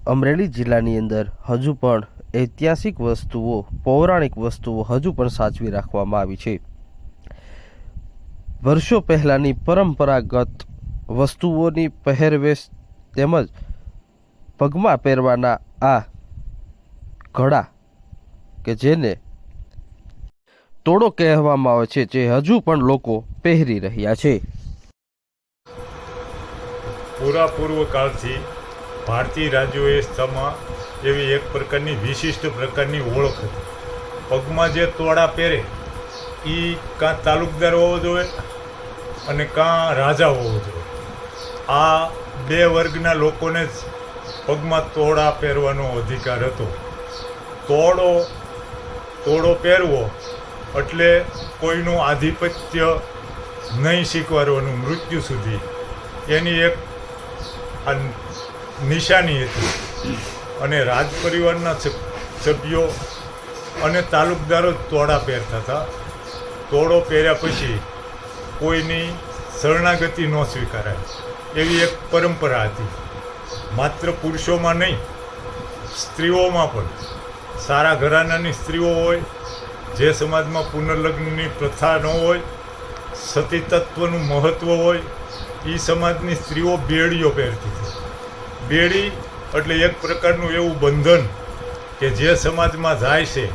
અમરેલી જિલ્લાની અંદર હજુ પણ ઐતિહાસિક વસ્તુઓ, પૌરાણિક વસ્તુઓ હજુ પણ સાચવી રાખવામાં આવી છે. વર્ષો પહેલાંની પરંપરાગત વસ્તુઓની પહેરવેશ તેમજ પગમાં પહેરવાના આ ઘડા કે જેને તોડો કહેવામાં આવે છે, જે હજુ પણ લોકો પહેરી રહ્યા છે. પૂર્વ કાળથી ભારતીય રાજ્ય વ્યવસ્થામાં એવી એક પ્રકારની વિશિષ્ટ પ્રકારની ઓળખ હતી. પગમાં જે તોડા પહેરે એ કાં તાલુકદાર હોવો જોઈએ અને કાં રાજા હોવો જોઈએ. આ બે વર્ગના લોકોને જ પગમાં તોડા પહેરવાનો અધિકાર હતો. તોડો પહેરવો એટલે કોઈનું આધિપત્ય નહીં સ્વીકારવાનું મૃત્યુ સુધી, એની એક આ નિશાની હતી. અને રાજ પરિવારના સભ્યો અને તાલુકદારો તોડા પહેરતા હતા. તોડો પહેર્યા પછી કોઈની શરણાગતિ ન સ્વીકારાય એવી એક પરંપરા હતી. માત્ર પુરુષોમાં નહીં, સ્ત્રીઓમાં પણ. સારા ઘરાનાની સ્ત્રીઓ હોય, જે સમાજમાં પુનર્લગ્નની પ્રથા ન હોય, સતી તત્વનું મહત્ત્વ હોય, એ સમાજની સ્ત્રીઓ બેડીઓ પહેરતી હતી. બેડી એટલે એક પ્રકારનું એવું બંધન કે જે સમાજમાં જાય છે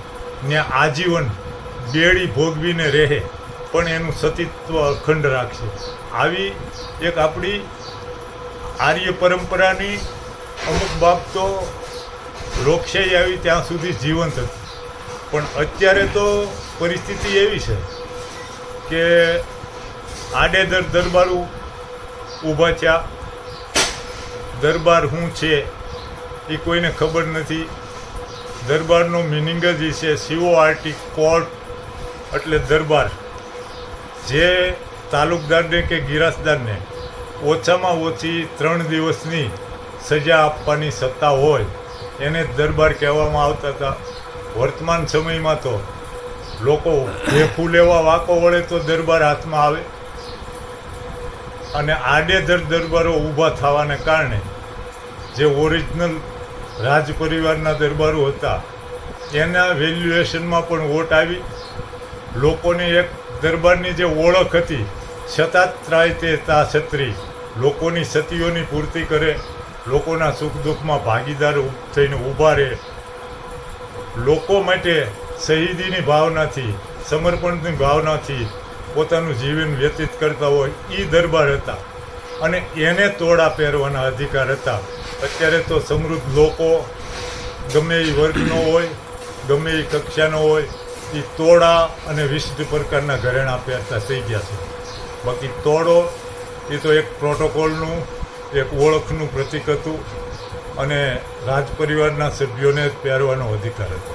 ત્યાં આજીવન બેડી ભોગવીને રહે, પણ એનું સતીત્વ અખંડ રાખશે. આવી એક આપણી આર્ય પરંપરાની અમુક બાબતો લોકશાહી આવી ત્યાં સુધી જીવંત હતી. પણ અત્યારે તો પરિસ્થિતિ એવી છે કે આડેધડ દરબારો ઊભા થયા. દરબાર શું છે એ કોઈને ખબર નથી. દરબારનો મિનિંગ જ છે CORT, કોર્ટ એટલે દરબાર. જે તાલુકદારને કે ગિરાસદારને ઓછામાં ઓછી 3 દિવસની સજા આપવાની સત્તા હોય એને દરબાર કહેવામાં આવતા હતા. વર્તમાન સમયમાં તો લોકો ભેખું લેવા વાંકો વળે તો દરબાર હાથમાં આવે. અને આડેધડ દરબારો ઊભા થવાને કારણે જે ઓરિજિનલ રાજ પરિવારના દરબારો હતા એના વેલ્યુએશનમાં પણ વોટ આવી. લોકોની એક દરબારની જે ઓળખ હતી, શતાત્રાય તે તા છત્રી, લોકોની સતીઓની પૂર્તિ કરે, લોકોના સુખ દુઃખમાં ભાગીદાર થઈને ઊભા રહે, લોકો માટે શહીદીની ભાવનાથી, સમર્પણની ભાવનાથી પોતાનું જીવન વ્યતીત કરતા હોય એ દરબાર હતા. અને એને તોડા પહેરવાના અધિકાર હતા. અત્યારે તો સમૃદ્ધ લોકો ગમે એ વર્ગનો હોય, ગમે એ કક્ષાનો હોય, એ તોડા અને વિશિષ્ટ પ્રકારના ઘરેણાં પહેરતા થઈ ગયા છે. બાકી તોડો એ તો એક પ્રોટોકોલનું, એક ઓળખનું પ્રતીક હતું અને રાજ પરિવારના સભ્યોને જ પહેરવાનો અધિકાર હતો.